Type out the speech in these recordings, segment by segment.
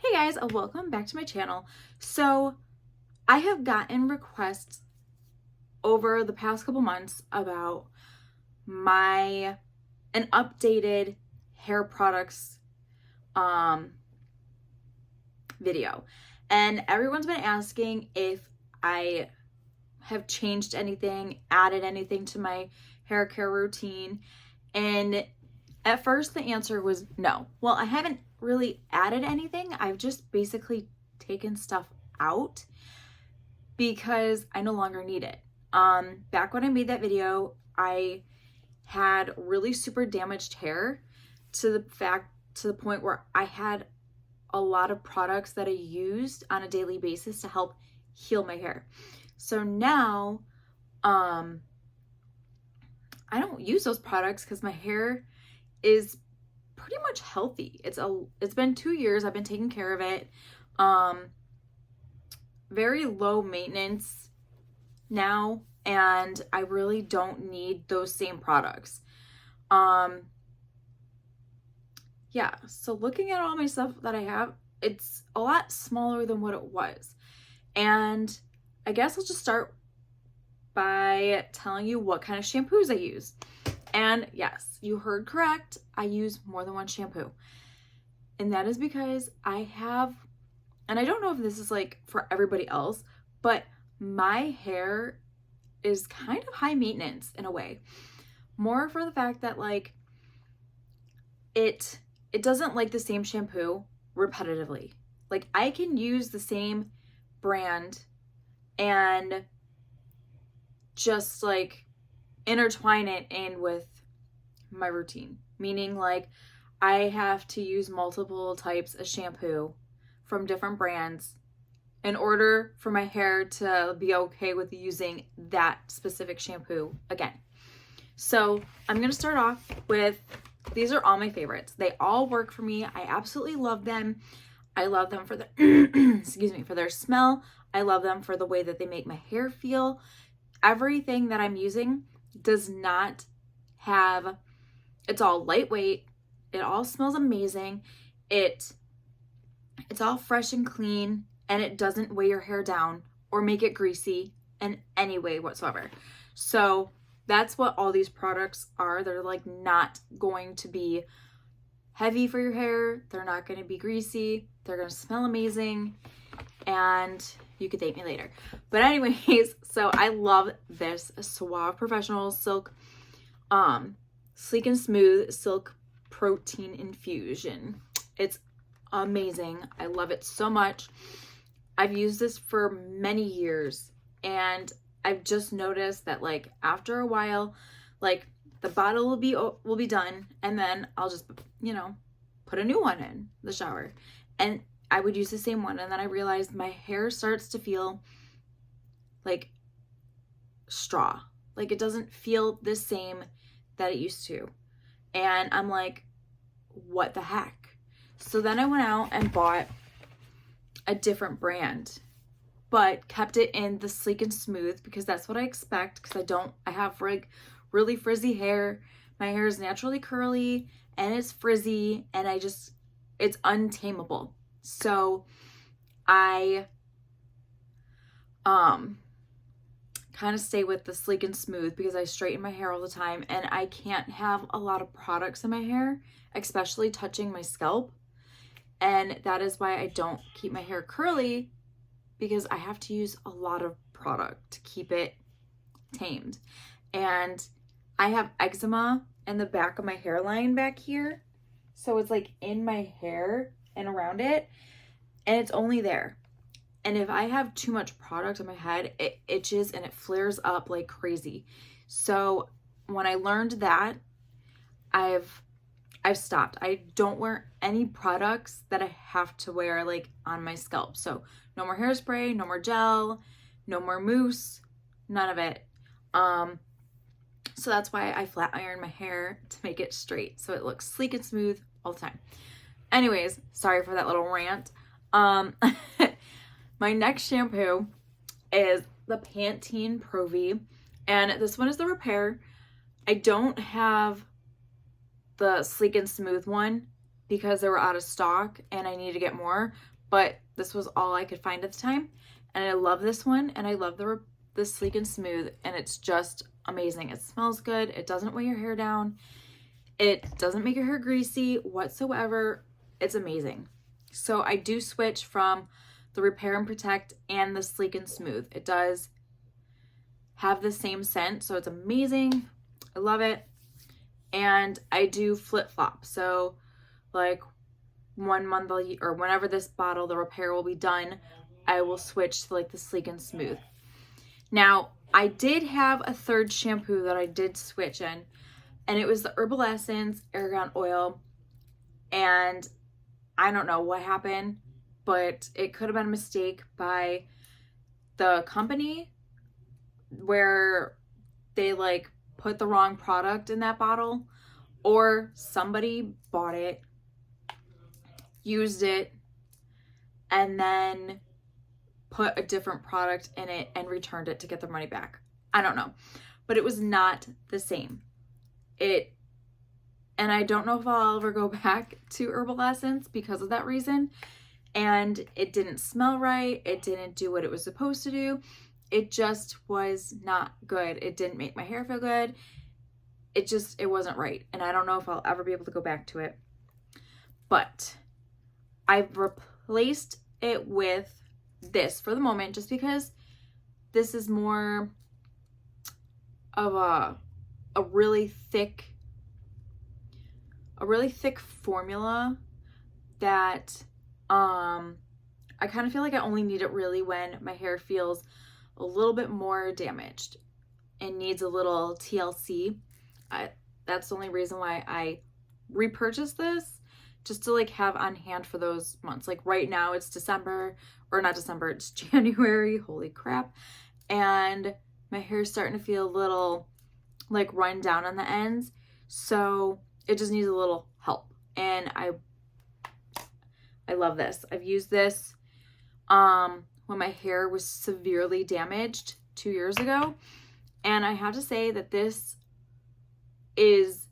Hey guys, welcome back to my channel. So I have gotten requests over the past couple months about an updated hair products video. And everyone's been asking if I have changed anything, added anything to my hair care routine. And at first the answer was no. Well, I haven't really added anything. I've just basically taken stuff out because I no longer need it. Back when I made that video, I had really super damaged hair to the point where I had a lot of products that I used on a daily basis to help heal my hair. So now, I don't use those products because my hair is pretty much healthy. It's been 2 years I've been taking care of it. Very low maintenance now, and I really don't need those same products. Yeah, so looking at all my stuff that I have, it's a lot smaller than what it was. And I guess I'll just start by telling you what kind of shampoos I use. And yes, you heard correct. I use more than one shampoo. And that is because I have, and I don't know if this is like for everybody else, but my hair is kind of high maintenance in a way. More for the fact that like it doesn't like the same shampoo repetitively. Like I can use the same brand and just like intertwine it in with my routine, meaning like I have to use multiple types of shampoo from different brands in order for my hair to be okay with using that specific shampoo again. So I'm gonna start off with, these are all my favorites. They all work for me. I absolutely love them. I love them for the excuse me, for their smell. I love them for the way that they make my hair feel. Everything that I'm using does not have, it's all lightweight. It all smells amazing. It's all fresh and clean, and it doesn't weigh your hair down or make it greasy in any way whatsoever. So that's what all these products are. They're like not going to be heavy for your hair. They're not going to be greasy. They're going to smell amazing. And you could thank me later. But anyways, so I love this Suave Professional Silk, Sleek and Smooth Silk Protein Infusion. It's amazing. I love it so much. I've used this for many years, and I've just noticed that like after a while, like the bottle will be done, and then I'll just, you know, put a new one in the shower. And I would use the same one, and then I realized my hair starts to feel like straw. Like it doesn't feel the same that it used to. And I'm like, what the heck? So then I went out and bought a different brand, but kept it in the Sleek and Smooth because that's what I expect, because I have like really frizzy hair. My hair is naturally curly and it's frizzy, and it's untamable. So I kind of stay with the Sleek and Smooth because I straighten my hair all the time, and I can't have a lot of products in my hair, especially touching my scalp. And that is why I don't keep my hair curly, because I have to use a lot of product to keep it tamed. And I have eczema in the back of my hairline back here. So it's like in my hair and around it, and it's only there. And if I have too much product on my head, it itches and it flares up like crazy. So when I learned that, I've stopped. I don't wear any products that I have to wear like on my scalp. So no more hairspray, no more gel, no more mousse, none of it. So that's why I flat iron my hair to make it straight, so it looks sleek and smooth all the time. Anyways, sorry for that little rant. My next shampoo is the Pantene Pro V, and this one is the Repair. I don't have the Sleek and Smooth one because they were out of stock and I need to get more, but this was all I could find at the time. And I love this one, and I love the Sleek and Smooth, and it's just amazing. It smells good. It doesn't weigh your hair down. It doesn't make your hair greasy whatsoever. It's amazing. So I do switch from the Repair and Protect and the Sleek and Smooth. It does have the same scent, so it's amazing. I love it. And I do flip-flop. So like 1 month or whenever this bottle, the repair will be done, I will switch to like the Sleek and Smooth. Now, I did have a third shampoo that I did switch in, and it was the Herbal Essence Argan Oil. And I don't know what happened, but it could have been a mistake by the company where they like put the wrong product in that bottle, or somebody bought it, used it, and then put a different product in it and returned it to get their money back. I don't know, but it was not the same. And I don't know if I'll ever go back to Herbal Essence because of that reason. And it didn't smell right. It didn't do what it was supposed to do. It just was not good. It didn't make my hair feel good. It wasn't right. And I don't know if I'll ever be able to go back to it. But I've replaced it with this for the moment, just because this is more of a really thick formula that I kind of feel like I only need it really when my hair feels a little bit more damaged and needs a little TLC. That's the only reason why I repurchased this, just to like have on hand for those months. Like right now it's December, or not December, it's January, holy crap. And my hair's starting to feel a little like run down on the ends. So it just needs a little help. And I love this. I've used this when my hair was severely damaged 2 years ago. And I have to say that this is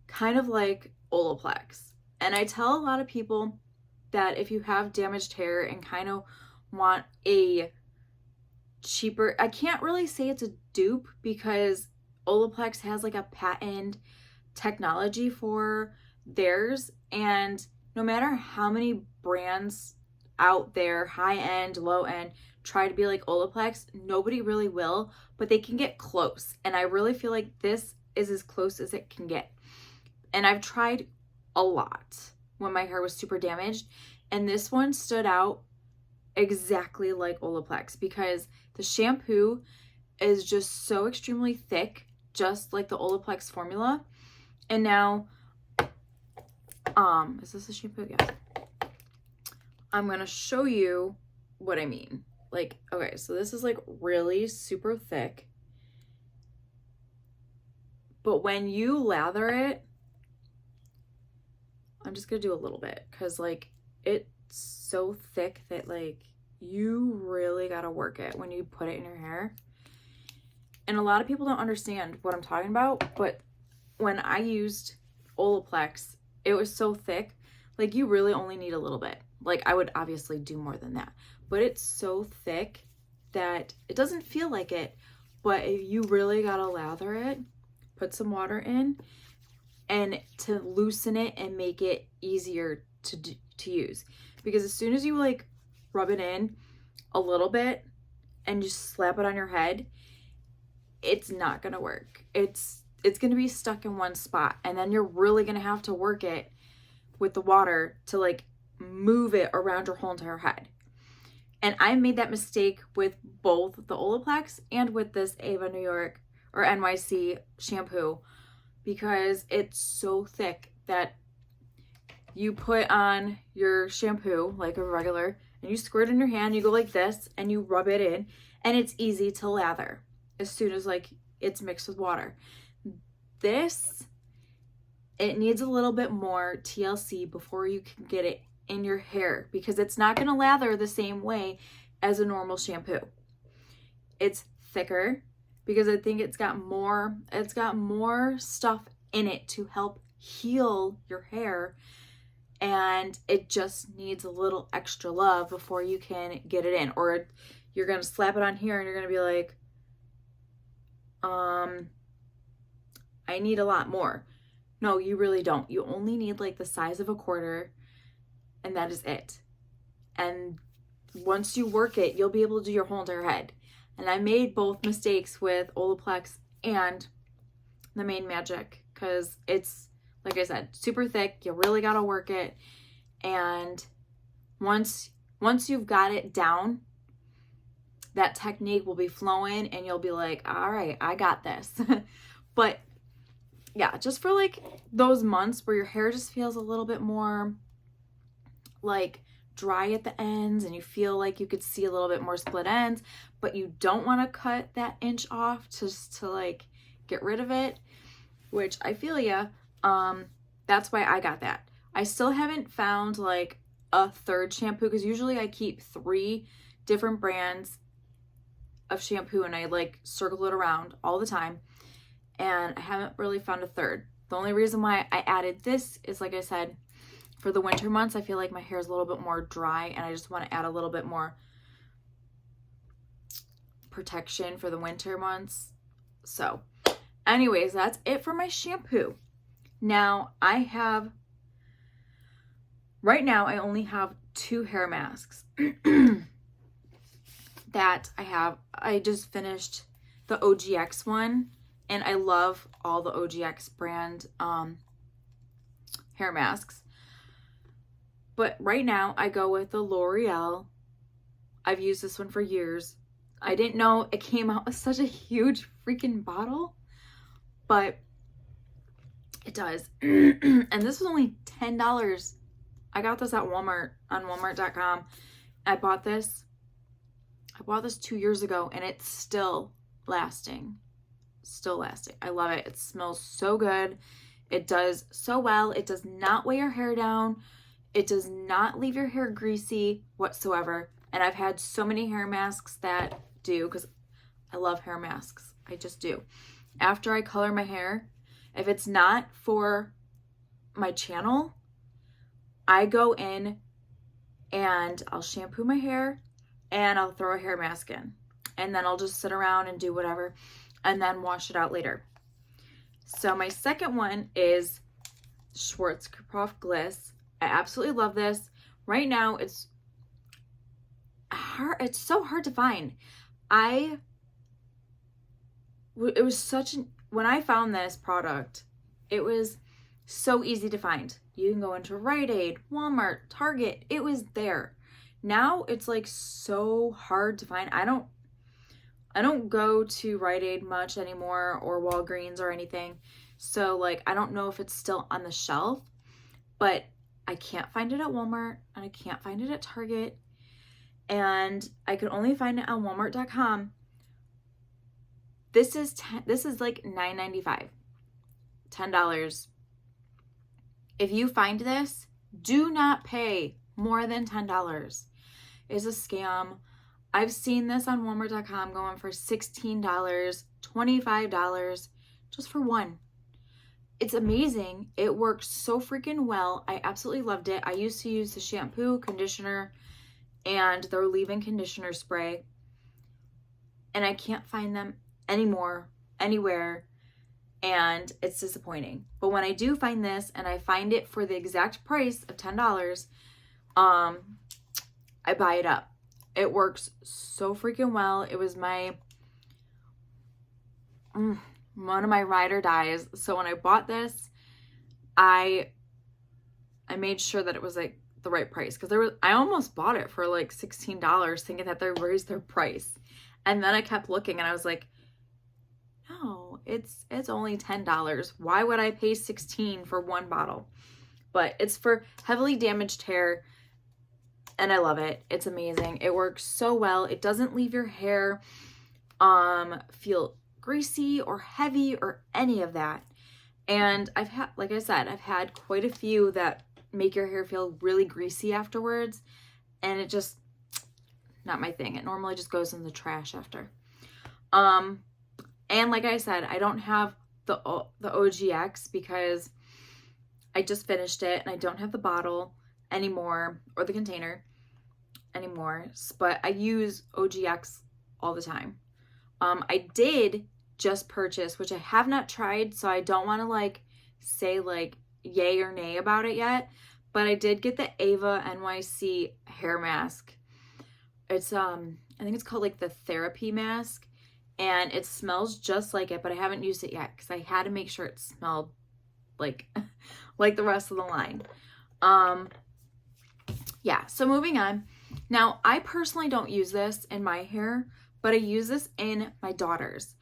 kind of like Olaplex. And I tell a lot of people that if you have damaged hair and kind of want a cheaper, I can't really say it's a dupe because Olaplex has like a patent technology for theirs, and no matter how many brands out there, high end, low end, try to be like Olaplex, nobody really will, but they can get close. And I really feel like this is as close as it can get. And I've tried a lot when my hair was super damaged, and this one stood out exactly like Olaplex because the shampoo is just so extremely thick, just like the Olaplex formula. And now, is this a shampoo? Yes. I'm gonna show you what I mean. Like, okay, so this is like really super thick, but when you lather it, I'm just gonna do a little bit because like it's so thick that like you really gotta work it when you put it in your hair. And a lot of people don't understand what I'm talking about, but when I used Olaplex, it was so thick, like you really only need a little bit. Like I would obviously do more than that, but it's so thick that it doesn't feel like it, but you really gotta lather it, put some water in, and to loosen it and make it easier to use. Because as soon as you like rub it in a little bit and just slap it on your head, it's not gonna work. It's gonna be stuck in one spot, and then you're really gonna have to work it with the water to like move it around your whole entire head. And I made that mistake with both the Olaplex and with this Ava New York or NYC shampoo, because it's so thick that you put on your shampoo like a regular and you squirt it in your hand, you go like this and you rub it in, and it's easy to lather as soon as like it's mixed with water. This, it needs a little bit more TLC before you can get it in your hair, because it's not going to lather the same way as a normal shampoo. It's thicker because I think it's got more stuff in it to help heal your hair and it just needs a little extra love before you can get it in. Or you're going to slap it on here and you're going to be like, I need a lot more. No, you really don't. You only need like the size of a quarter, and that is it. And once you work it, you'll be able to do your whole entire head. And I made both mistakes with Olaplex and the Main Magic because it's, like I said, super thick. You really got to work it. And once you've got it down, that technique will be flowing and you'll be like, all right, I got this. But yeah, just for like those months where your hair just feels a little bit more like dry at the ends and you feel like you could see a little bit more split ends, but you don't want to cut that inch off just to like get rid of it, which I feel ya. That's why I got that. I still haven't found like a third shampoo because usually I keep 3 different brands of shampoo and I like circle it around all the time, and I haven't really found a third. The only reason why I added this is, like I said, for the winter months, I feel like my hair is a little bit more dry and I just want to add a little bit more protection for the winter months. So anyways, that's it for my shampoo. Now right now I only have 2 hair masks that I have. I just finished the OGX one, and I love all the OGX brand hair masks. But right now I go with the L'Oreal. I've used this one for years. I didn't know it came out with such a huge freaking bottle, but it does. And this was only $10. I got this at Walmart on walmart.com. I bought this 2 years ago and it's still lasting. I love it. It smells so good. It does so well. It does not weigh your hair down. It does not leave your hair greasy whatsoever. And I've had so many hair masks that do, because I love hair masks. I just do. After I color my hair, if it's not for my channel, I go in and I'll shampoo my hair and I'll throw a hair mask in. And then I'll just sit around and do whatever and then wash it out later. So my second one is Schwarzkopf Gliss. I absolutely love this. Right now it's so hard to find. When I found this product, it was so easy to find. You can go into Rite Aid, Walmart, Target. It was there. Now it's like so hard to find. I don't go to Rite Aid much anymore or Walgreens or anything. So like I don't know if it's still on the shelf, but I can't find it at Walmart and I can't find it at Target. And I could only find it on walmart.com. This is like $9.95. $10. If you find this, do not pay more than $10. It's a scam. I've seen this on walmart.com going for $16, $25 just for one. It's amazing. It works so freaking well. I absolutely loved it. I used to use the shampoo, conditioner, and their leave-in conditioner spray. And I can't find them anymore, anywhere. And it's disappointing. But when I do find this and I find it for the exact price of $10, I buy it up. It works so freaking well. It was one of my ride or dies. So when I bought this, I made sure that it was like the right price, because I almost bought it for like $16 thinking that they raised their price. And then I kept looking and I was like, no, it's only $10. Why would I pay $16 for one bottle? But it's for heavily damaged hair and I love it. It's amazing. It works so well. It doesn't leave your hair feel greasy or heavy or any of that. And I've had quite a few that make your hair feel really greasy afterwards, and it just not my thing. It normally just goes in the trash after. And like I said, I don't have the OGX because I just finished it and I don't have the bottle anymore or the container anymore, but I use OGX all the time. I did just purchase, which I have not tried, so I don't want to like say like yay or nay about it yet, but I did get the Ava NYC hair mask. It's I think it's called like the therapy mask, and it smells just like it, but I haven't used it yet because I had to make sure it smelled like like the rest of the line. Yeah, so moving on. Now, I personally don't use this in my hair, but I use this in my daughter's.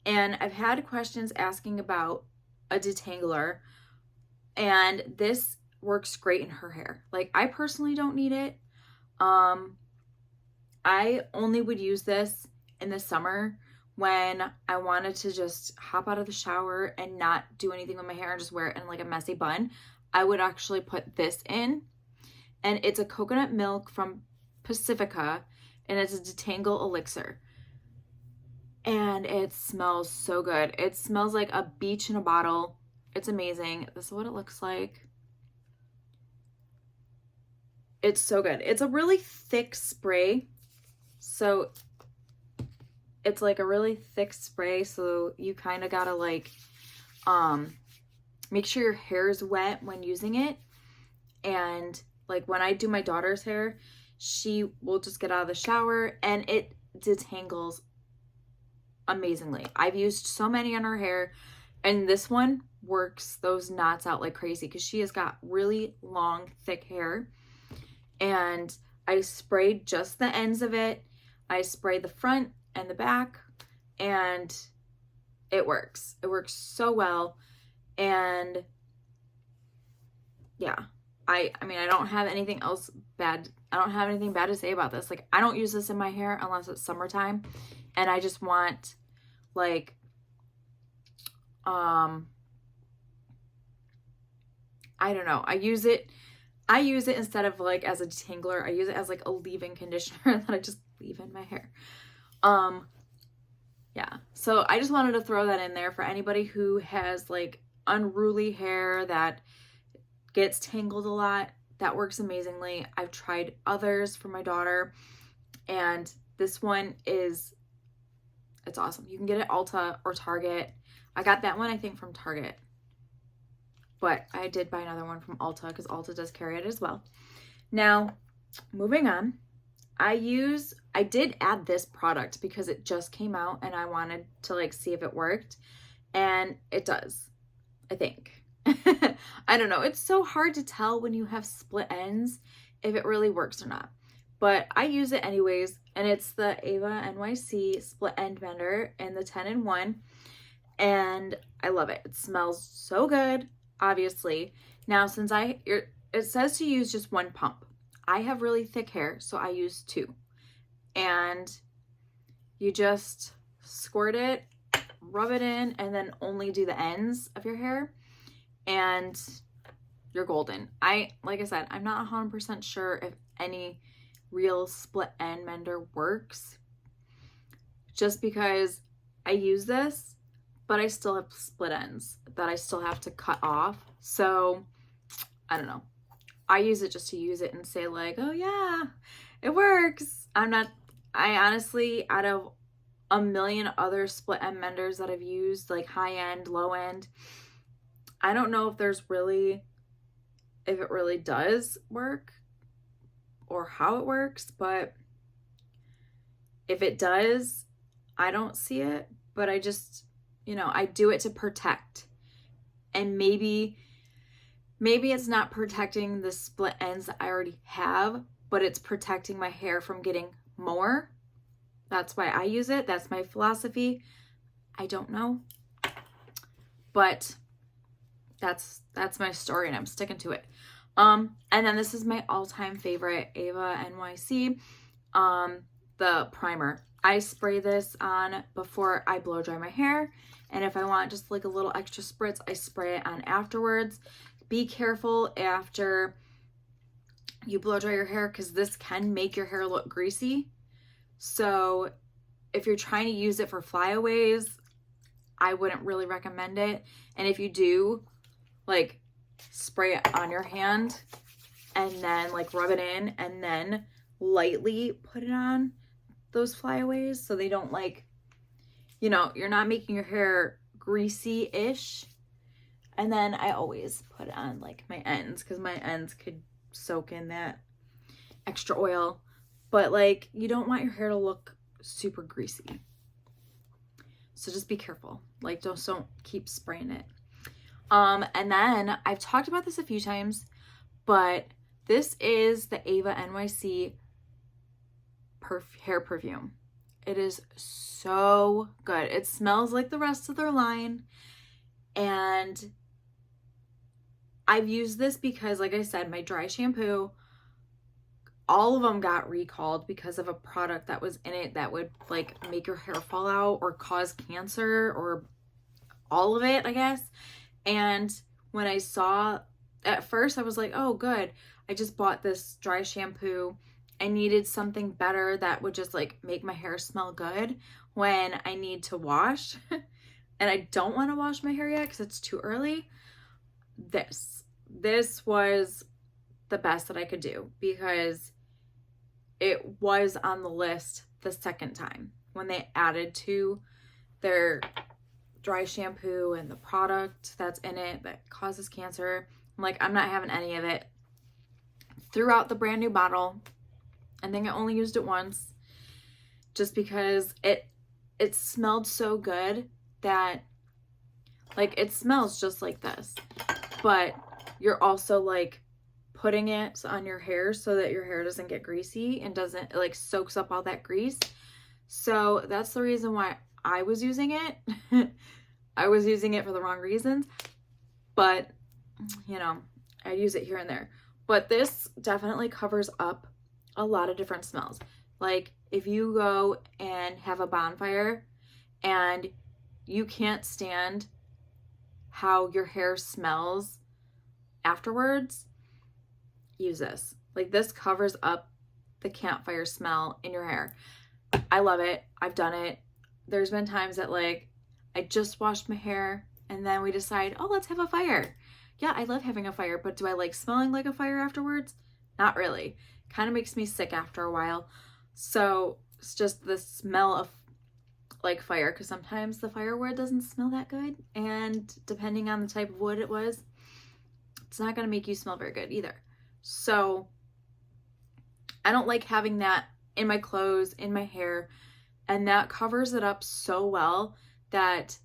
And I've had questions asking about a detangler, and this works great in her hair. Like, I personally don't need it. I only would use this in the summer when I wanted to just hop out of the shower and not do anything with my hair and just wear it in like a messy bun. I would actually put this in, and it's a coconut milk from Pacifica, and it's a Detangle Elixir. And it smells so good. It smells like a beach in a bottle. It's amazing. This is what it looks like. It's so good. It's a really thick spray. So it's like a really thick spray. So you kind of gotta like make sure your hair is wet when using it. And like when I do my daughter's hair, she will just get out of the shower and it detangles amazingly. I've used so many on her hair, and this one works those knots out like crazy because she has got really long, thick hair. And I sprayed just the ends of it. I sprayed the front and the back, and it works. It works so well. And yeah, I mean, I don't have anything else bad. I don't have anything bad to say about this. Like, I don't use this in my hair unless it's summertime, and I just want like I don't know. I use it instead of like as a detangler. I use it as like a leave-in conditioner that I just leave in my hair. Yeah. So I just wanted to throw that in there for anybody who has like unruly hair that gets tangled a lot. That works amazingly. I've tried others for my daughter, and this one it's awesome. You can get it at Ulta or Target. I got that one, I think, from Target, but I did buy another one from Ulta because Ulta does carry it as well. Now, moving on, I did add this product because it just came out and I wanted to like see if it worked, and it does, I think. I don't know. It's so hard to tell when you have split ends if it really works or not, but I use it anyways, and it's the Ava NYC split end mender in the 10-in-1, and I love it. It smells so good, obviously. Now, since it says to use just one pump, I have really thick hair, so I use 2. And you just squirt it, rub it in, and then only do the ends of your hair, and you're golden. Like I said, I'm not 100% sure if any real split end mender works, just because I use this, but I still have split ends that I still have to cut off. So I don't know. I use it just to use it and say like, oh yeah, it works. I honestly, out of a million other split end menders that I've used, like high end, low end, I don't know if it really does work or how it works, but if it does, I don't see it. But I just, I do it to protect, and maybe it's not protecting the split ends that I already have, but it's protecting my hair from getting more. That's why I use it. That's my philosophy. I don't know, but that's my story, and I'm sticking to it. And then this is my all-time favorite, Ava NYC, the primer. I spray this on before I blow dry my hair, and if I want just like a little extra spritz, I spray it on afterwards. Be careful after you blow dry your hair, because this can make your hair look greasy. So if you're trying to use it for flyaways, I wouldn't really recommend it. And if you do, like, spray it on your hand and then like rub it in and then lightly put it on those flyaways so they don't like, you know, you're not making your hair greasy-ish. And then I always put it on like my ends because my ends could soak in that extra oil. But like, you don't want your hair to look super greasy. So just be careful. Like, don't keep spraying it. And then I've talked about this a few times, but this is the Ava NYC hair perfume. It is so good. It smells like the rest of their line. And I've used this because, like I said, my dry shampoo, all of them got recalled because of a product that was in it that would like make your hair fall out or cause cancer or all of it, I guess. And when I saw, at first I was like, oh, good. I just bought this dry shampoo. I needed something better that would just like make my hair smell good when I need to wash. And I don't want to wash my hair yet because it's too early. This was the best that I could do because it was on the list the second time when they added to their dry shampoo and the product that's in it that causes cancer. I'm like, I'm not having any of it. Threw out the brand new bottle. I think I only used it once just because it smelled so good that like it smells just like this, but you're also like putting it on your hair so that your hair doesn't get greasy and doesn't like soaks up all that grease. So that's the reason why I was using it. I was using it for the wrong reasons, but you know, I use it here and there. But this definitely covers up a lot of different smells. Like if you go and have a bonfire and you can't stand how your hair smells afterwards, use this. Like this covers up the campfire smell in your hair. I love it. I've done it. There's been times that like I just washed my hair and then we decide, oh, let's have a fire. Yeah, I love having a fire, but do I like smelling like a fire afterwards? Not really. Kind of makes me sick after a while. So it's just the smell of like fire, because sometimes the firewood doesn't smell that good, and depending on the type of wood it was, it's not going to make you smell very good either. So I don't like having that in my clothes, in my hair, and that covers it up so well that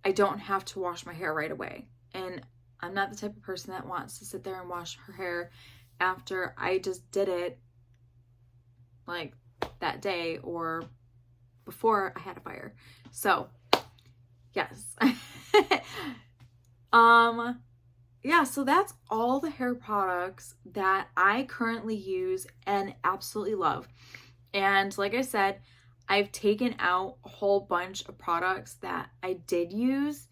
I don't have to wash my hair right away. And I'm not the type of person that wants to sit there and wash her hair after I just did it like that day or before I had a fire. So yes. Yeah, so that's all the hair products that I currently use and absolutely love. And like I said, I've taken out a whole bunch of products that I did use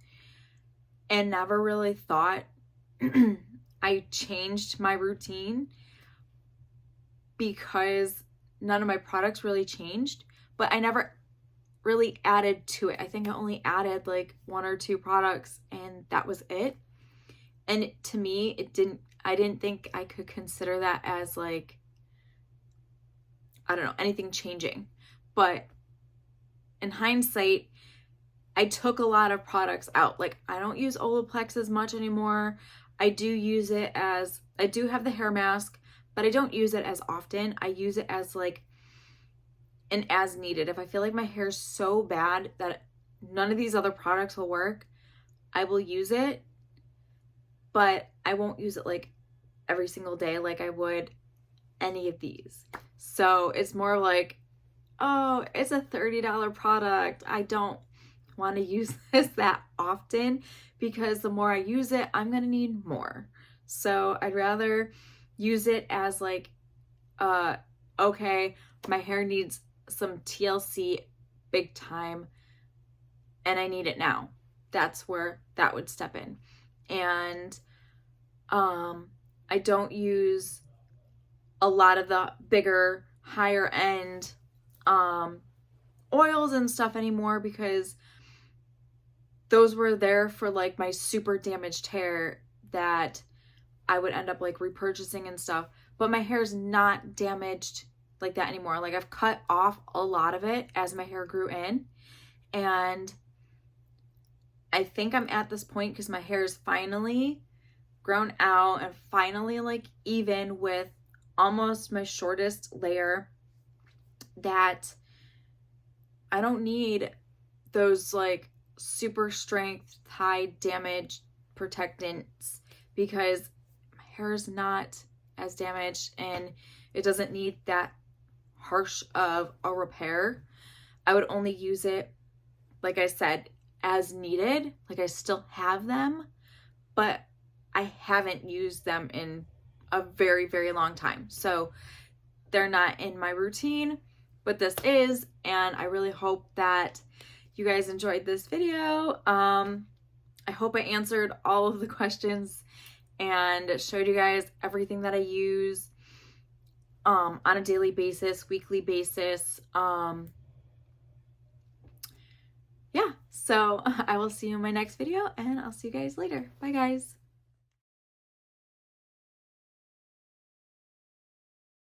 and never really thought I changed my routine because none of my products really changed, but I never really added to it. I think I only added like 1 or 2 products and that was it. And to me, I didn't think I could consider that as like, I don't know, anything changing. But in hindsight, I took a lot of products out. Like I don't use Olaplex as much anymore. I do use it as, I do have the hair mask, but I don't use it as often. I use it as like an as needed. If I feel like my hair is so bad that none of these other products will work, I will use it, but I won't use it like every single day like I would any of these. So it's more like, oh, it's a $30 product. I don't want to use this that often because the more I use it, I'm going to need more. So I'd rather use it as like, okay, my hair needs some TLC big time and I need it now. That's where that would step in. And I don't use a lot of the bigger, higher end oils and stuff anymore because those were there for like my super damaged hair that I would end up like repurchasing and stuff, but my hair is not damaged like that anymore. Like I've cut off a lot of it as my hair grew in, and I think I'm at this point because my hair is finally grown out and finally like even with almost my shortest layer, that I don't need those like super strength high damage protectants, because my hair is not as damaged and it doesn't need that harsh of a repair. I would only use it, like I said, as needed. Like I still have them, but I haven't used them in a very, very long time. So they're not in my routine, but this is, and I really hope that you guys enjoyed this video. I hope I answered all of the questions and showed you guys everything that I use on a daily basis, weekly basis. Yeah, so I will see you in my next video, and I'll see you guys later. Bye, guys.